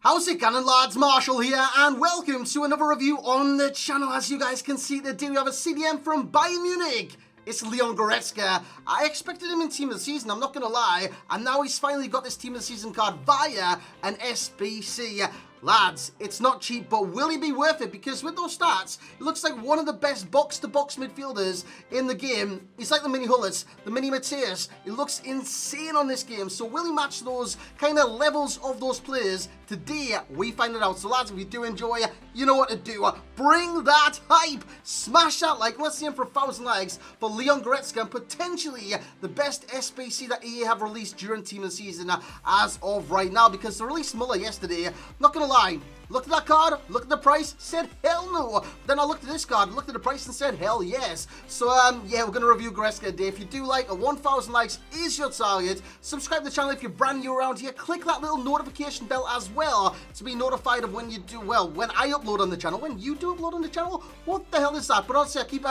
How's it going, lads? Marshall here, and welcome to another review on the channel. As you guys can see, today we have a CDM from Bayern Munich. It's Goretzka. I expected him in Team of the Season, I'm not going to lie, and now he's finally got this Team of the Season card via an SBC. Lads, it's not cheap, but will he be worth it? Because with those stats, he looks like one of the best box-to-box midfielders in the game. He's like the mini Halvertz, the mini Mateus. He looks insane on this game. So will he match those kind of levels of those players? Today, we find it out. So lads, if you do enjoy, you know what to do. Bring that hype. Smash that like. Let's see him for 1,000 likes for Goretzka, and potentially the best SBC that EA have released during Team of the Season as of right now. Because they released Muller yesterday. Not going to lie, looked at that card, looked at the price, said hell no. Then I looked at this card, looked at the price and said hell yes. So yeah, we're going to review Goretzka today. If you do like, 1,000 likes is your target. Subscribe to the channel if you're brand new around here. Click that little notification bell as well to be notified of when you do, well, when I upload on the channel. When you do upload on the channel, what the hell is that? But honestly, I keep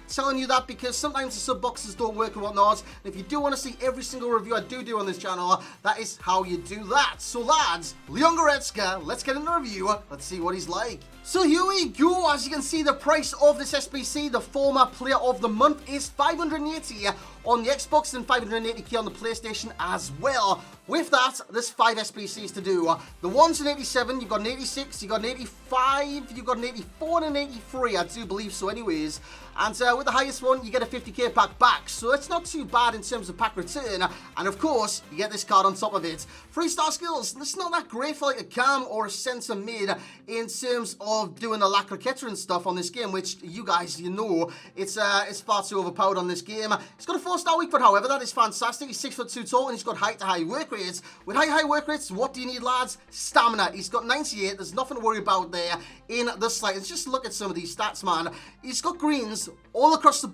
telling you that because sometimes the sub boxes don't work and whatnot. And if you do want to see every single review I do on this channel, that is how you do that. So lads, Goretzka, let's get into the review. Let's see what he's like. So here we go. As you can see, the price of this SBC, the former player of the month, is 580 on the Xbox and 580k on the PlayStation as well. With that, there's 5 SBCs to do. The one's an 87, you've got an 86, you've got an 85, you've got an 84 and an 83, I do believe so anyways. And with the highest one, you get a 50k pack back, so it's not too bad in terms of pack return. And of course, you get this card on top of it. 3-star skills, it's not that great for like a cam or a centre mid in terms of doing a La Croqueta and stuff on this game, which you guys, you know, it's far too overpowered on this game. He's got a 4-star weak foot, however, that is fantastic. He's 6'2" tall and he's got high work rates. With high work rates, what do you need, lads? Stamina. He's got 98, there's nothing to worry about there in the slightest. Just look at some of these stats, man. He's got greens all across the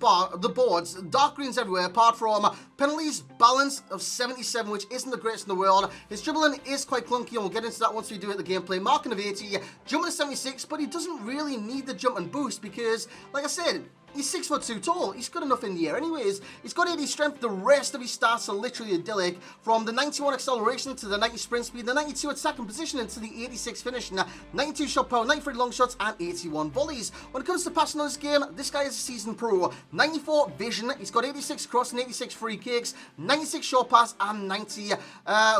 boards, dark greens everywhere, apart from penalties, balance of 77, which isn't the greatest in the world. His dribbling is quite clunky, and we'll get into that once we do it the gameplay. Marking of 80, jumping of 76, but he doesn't really need the jump and boost because, like I said, he's 6'2" tall. He's good enough in the air. Anyways, he's got 80 strength. The rest of his stats are literally idyllic. From the 91 acceleration to the 90 sprint speed, the 92 attacking positioning to the 86 finishing, 92 shot power, 93 long shots, and 81 volleys. When it comes to passing on this game, this guy is a seasoned pro. 94 vision. He's got 86 cross and 86 free kicks, 96 short pass, and 90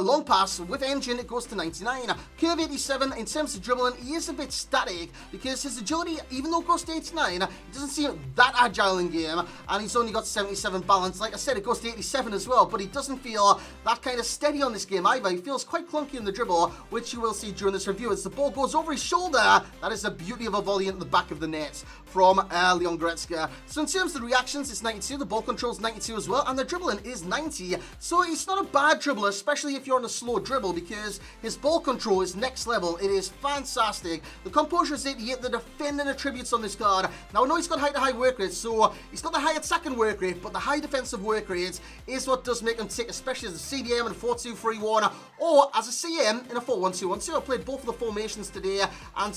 long pass. With engine, it goes to 99. Curve 87. In terms of dribbling, he is a bit static because his agility, even though it goes to 89, it doesn't seem that agile in game, and he's only got 77 balance. Like I said, it goes to 87 as well, but he doesn't feel that kind of steady on this game either. He feels quite clunky in the dribble, which you will see during this review as the ball goes over his shoulder. That is the beauty of a volley into the back of the net from Goretzka. So in terms of the reactions, it's 92, the ball control is 92 as well, and the dribbling is 90. So he's not a bad dribbler, especially if you're on a slow dribble, because his ball control is next level. It is fantastic. The composure is 88, the defending attributes on this card. Now I know he's got high work rate, so he's got the high attacking work rate, but the high defensive work rate is what does make him tick, especially as a CDM in a 4-2-3-1 or as a CM in a 4-1-2-1-2. I played both of the formations today, and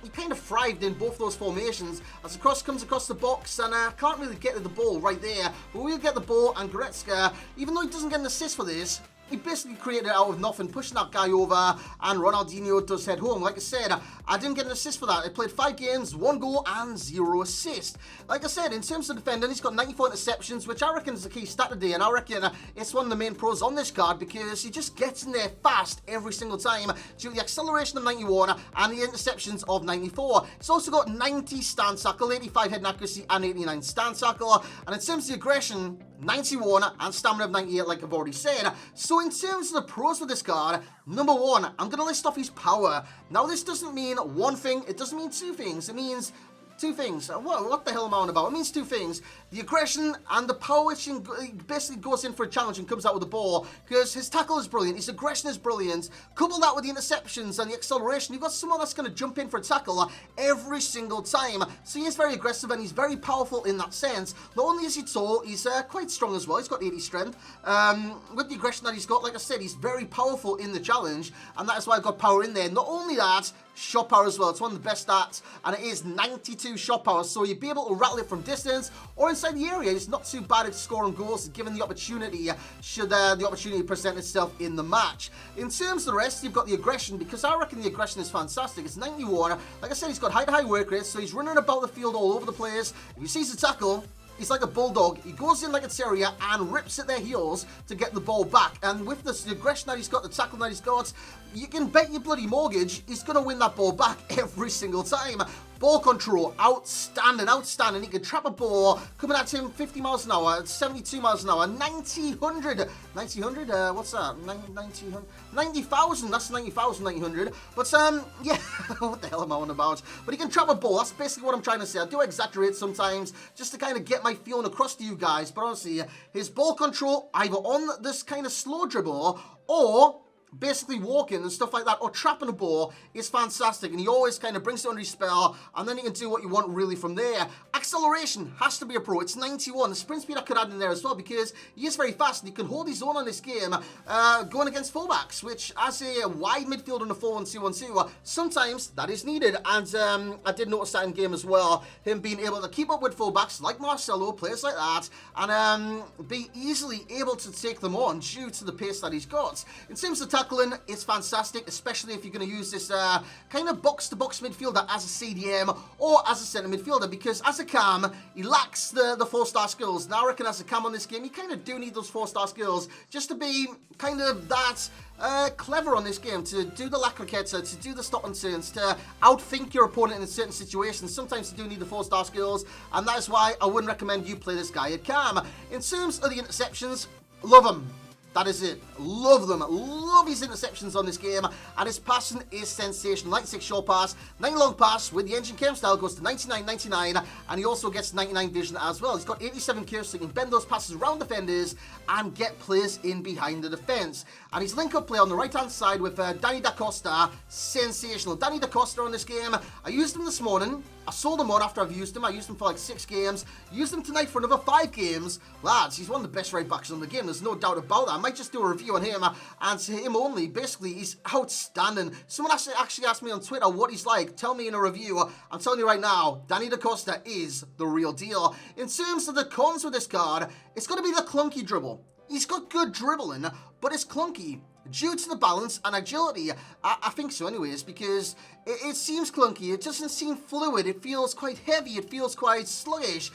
he kind of thrived in both those formations as the cross comes across the box, and can't really get to the ball right there, but we'll get the ball. And Goretzka, even though he doesn't get an assist for this, he basically created it out of nothing, pushing that guy over, and Ronaldinho does head home. Like I said, I didn't get an assist for that. I played 5 games, 1 goal, and 0 assists. Like I said, in terms of defending, he's got 94 interceptions, which I reckon is the key stat today, and I reckon it's one of the main pros on this card because he just gets in there fast every single time due to the acceleration of 91 and the interceptions of 94. He's also got 90 stance tackle, 85 head accuracy, and 89 stance tackle. And in terms of the aggression, 91 and stamina of 98, like I've already said. So in terms of the pros for this card, number 1, I'm going to list off his power. Now this doesn't mean one thing, it doesn't mean 2 things, it means 2 things. What the hell am I on about? It means 2 things. The aggression and the power, which basically goes in for a challenge and comes out with the ball, because his tackle is brilliant, his aggression is brilliant. Couple that with the interceptions and the acceleration, you've got someone that's going to jump in for a tackle every single time. So he is very aggressive and he's very powerful in that sense. Not only is he tall, he's quite strong as well. He's got 80 strength. With the aggression that he's got, like I said, he's very powerful in the challenge, and that is why I've got power in there. Not only that, shot power as well. It's one of the best stats, and it is 92 shot power, so you'll be able to rattle it from distance or inside the area. It's not too bad at scoring goals, given the opportunity, should the opportunity present itself in the match. In terms of the rest, you've got the aggression, because I reckon the aggression is fantastic. It's 91. Like I said, he's got high work rate, so he's running about the field all over the place. If he sees a tackle, he's like a bulldog. He goes in like a terrier and rips at their heels to get the ball back. And with this, the aggression that he's got, the tackle that he's got, you can bet your bloody mortgage he's going to win that ball back every single time. Ball control, outstanding. He can trap a ball coming at him 50 miles an hour, 72 miles an hour, 1900. What's that? 90,000. That's 90,000, 900. But, yeah, what the hell am I on about? But he can trap a ball. That's basically what I'm trying to say. I do exaggerate sometimes just to kind of get my feeling across to you guys. But honestly, his ball control, either on this kind of slow dribble or basically walking and stuff like that, or trapping a ball, is fantastic, and he always kind of brings it under his spell, and then you can do what you want really from there. Acceleration has to be a pro. It's 91. The sprint speed I could add in there as well, because he is very fast and he can hold his own on this game, going against fullbacks, which as a wide midfielder in a 4-1-2-1-2, sometimes that is needed. And I did notice that in game as well, him being able to keep up with fullbacks like Marcelo, players like that, and be easily able to take them on due to the pace that he's got. In terms of tackling, it's fantastic, especially if you're going to use this kind of box-to-box midfielder as a CDM or as a centre midfielder, because as a cam, he lacks the 4-star skills. Now I reckon as a cam on this game, you kind of do need those 4-star skills just to be kind of that clever on this game, to do the La Croqueta, to do the stop and turns, to outthink your opponent in certain situations. Sometimes you do need the 4-star skills, and that is why I wouldn't recommend you play this guy at cam. In terms of the interceptions, love him. That is it. Love them. Love his interceptions on this game. And his passing is sensational. 96 short pass, 9 long pass with the engine cam style goes to 99, 99. And he also gets 99 vision as well. He's got 87 curves, so he can bend those passes around defenders and get players in behind the defence. And his link-up play on the right-hand side with Danny da Costa, sensational. Danny da Costa on this game, I used him this morning. I sold him on after I've used him. I used him for like 6 games. Used him tonight for another 5 games. Lads, he's one of the best right backs in the game. There's no doubt about that. I might just do a review on him and to him only. Basically, he's outstanding. Someone actually asked me on Twitter what he's like. Tell me in a review. I'm telling you right now, Danny da Costa is the real deal. In terms of the cons with this card, it's going to be the clunky dribble. He's got good dribbling, but it's clunky. Due to the balance and agility, I think so anyways, because it seems clunky, it doesn't seem fluid, it feels quite heavy, it feels quite sluggish.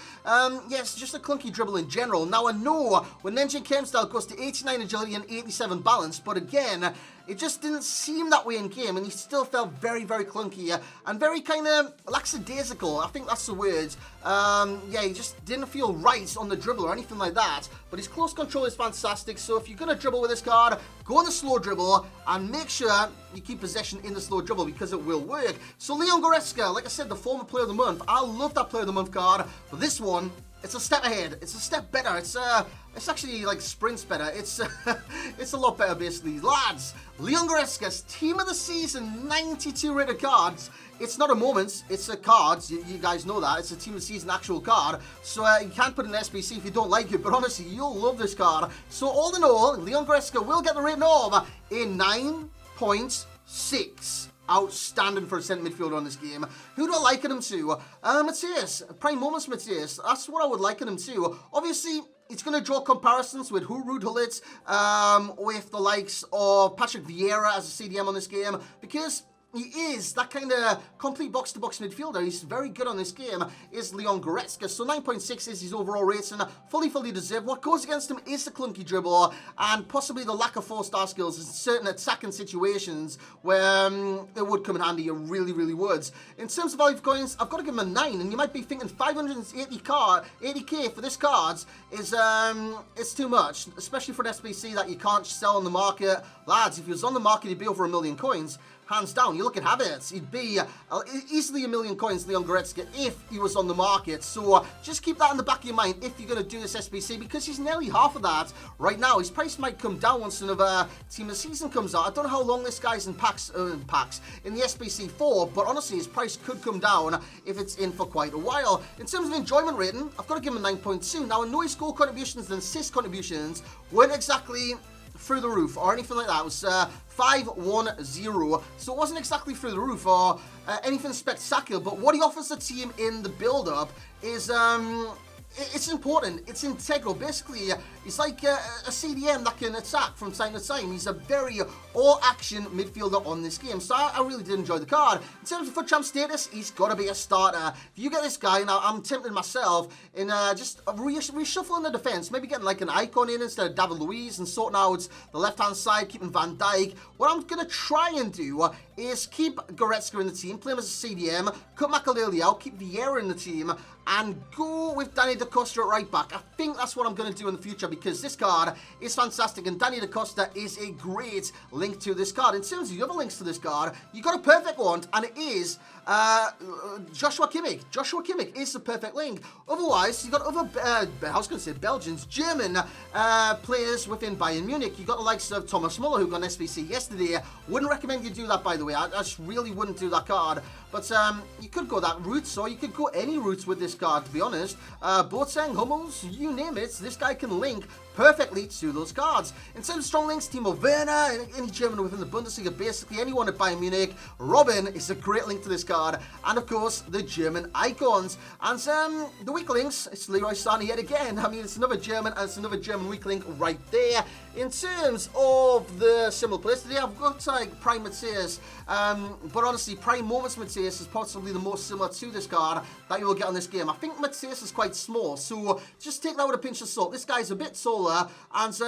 Yes, just a clunky dribble in general. Now I know when engine cam style goes to 89 agility and 87 balance, but again, it just didn't seem that way in game, and he still felt very, very clunky and very kind of lackadaisical. I think that's the word. Yeah, he just didn't feel right on the dribble or anything like that. But his close control is fantastic, so if you're going to dribble with this card, go on the slow dribble and make sure you keep possession in the slow dribble, because it will work. So Leon Goretzka, like I said, the former player of the month. I love that player of the month card. But this one, it's a step ahead. It's a step better. It's actually like sprints better. It's it's a lot better basically. Lads, Leon Goretzka's team of the season 92 rated cards. It's not a moment, it's a card. You guys know that. It's a team of the season actual card. So you can't put it in SBC if you don't like it, but honestly, you'll love this card. So all in all, Leon Goretzka will get the rating of a 9.6. Outstanding for a centre midfielder on this game. Who do I liken him to? Matthias. Prime Moments Matthias. That's what I would liken him to. Obviously, it's going to draw comparisons with Ruud Gullit, with the likes of Patrick Vieira as a CDM on this game, because he is that kind of complete box-to-box midfielder. He's very good on this game, is Leon Goretzka. So 9.6 is his overall rating. Fully deserved. What goes against him is the clunky dribble and possibly the lack of 4-star skills in certain attacking situations where it would come in handy. It really would. In terms of value of coins, I've got to give him a 9. And you might be thinking 80k for this card is too much, especially for an SBC that you can't sell on the market. Lads, if he was on the market, he'd be over 1 million coins. Hands down. You look at Havertz, he'd be easily 1 million coins, Leon Goretzka, if he was on the market. So just keep that in the back of your mind if you're going to do this SBC, because he's nearly half of that right now. His price might come down once another team of the season comes out. I don't know how long this guy's in packs in the SBC for, but honestly, his price could come down if it's in for quite a while. In terms of enjoyment rating, I've got to give him a 9.2. Now, I know his goal contributions and assist contributions weren't exactly through the roof or anything like that. It was 5-1-0, so it wasn't exactly through the roof or anything spectacular, but what he offers the team in the build-up is it's important. It's integral. Basically, he's like a CDM that can attack from time to time. He's a very all-action midfielder on this game. So I really did enjoy the card. In terms of FUT Champ status, he's got to be a starter. If you get this guy, now I'm tempted myself in just reshuffling the defense. Maybe getting like an icon in instead of David Luiz and sorting out the left-hand side, keeping Van Dijk. What I'm going to try and do is keep Goretzka in the team, play him as a CDM, cut Makaleli out, keep Vieira in the team, and go with Danny da Costa at right back. I think that's what I'm going to do in the future because this card is fantastic and Danny da Costa is a great link to this card. In terms of the other links to this card, you got a perfect one and it is Joshua Kimmich. Joshua Kimmich is the perfect link. Otherwise, you got other, I was going to say Belgians, German players within Bayern Munich. You got the likes of Thomas Muller who got an SBC yesterday. Wouldn't recommend you do that, by the way. I just really wouldn't do that card. But you could go that route, or you could go any route with this card, to be honest. Boateng, Hummels, you name it, this guy can link perfectly to those cards. In terms of strong links, Timo Werner, any German within the Bundesliga, basically anyone at Bayern Munich. Robin is a great link to this card. And of course, the German icons. And the weak links, it's Leroy Sané yet again. I mean, it's another German, and it's another German weak link right there. In terms of the similar players today, I've got like Prime Mateus. But honestly, Prime Moments Mateus is possibly the most similar to this card that you will get on this game. I think Mateus is quite small, so just take that with a pinch of salt. This guy's a bit taller and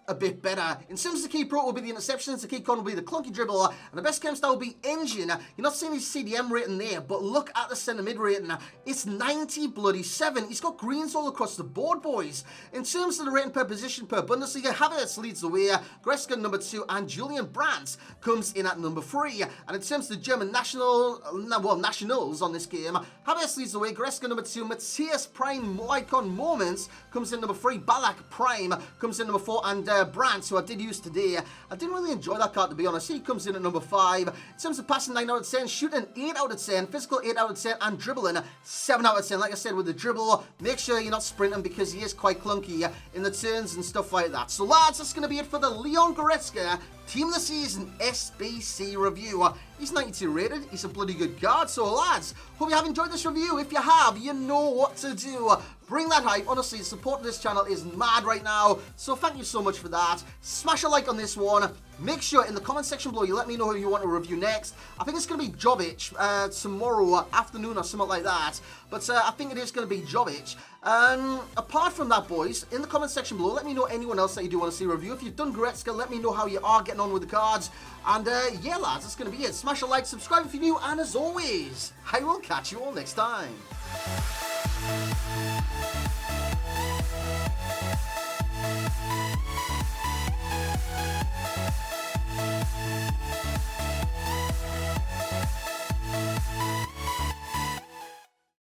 a bit better. In terms of the key pro, will be the interceptions, the key con will be the clunky dribble, and the best chem style will be engine. You're not seeing his CDM rating there, but look at the centre mid rating. It's 90-7. He's got greens all across the board, boys. In terms of the rating per position per Bundesliga, Havertz leads the way, Goretzka number 2, and Julian Brandt comes in at number 3. And in terms of the German nationals on this game, Havertz leads the way, Goretzka number 2, Mateus Prime Icon Moments comes in number 3, Ballack Prime comes in number 4, and Brandt, who I did use today. I didn't really enjoy that card, to be honest. He comes in at number 5. In terms of passing, 9 out of 10, shooting 8 out of 10, physical 8 out of 10, and dribbling 7 out of 10. Like I said, with the dribble, make sure you're not sprinting because he is quite clunky in the turns and stuff like that. So lads, that's going to be it for the Leon Goretzka Team of the Season SBC review. He's 92 rated. He's a bloody good card. So lads, hope you have enjoyed this review. If you have, you know what to do. Bring that hype. Honestly, the support of this channel is mad right now. So thank you so much for that. Smash a like on this one. Make sure in the comment section below you let me know who you want to review next. I think it's going to be Jovic tomorrow afternoon or something like that. But I think it is going to be Jovic. Apart from that, boys, in the comment section below, let me know anyone else that you do want to see a review. If you've done Goretzka, let me know how you are getting on with the cards. And yeah, lads, that's going to be it. Smash a like, subscribe if you're new, and as always, I will catch you all next time.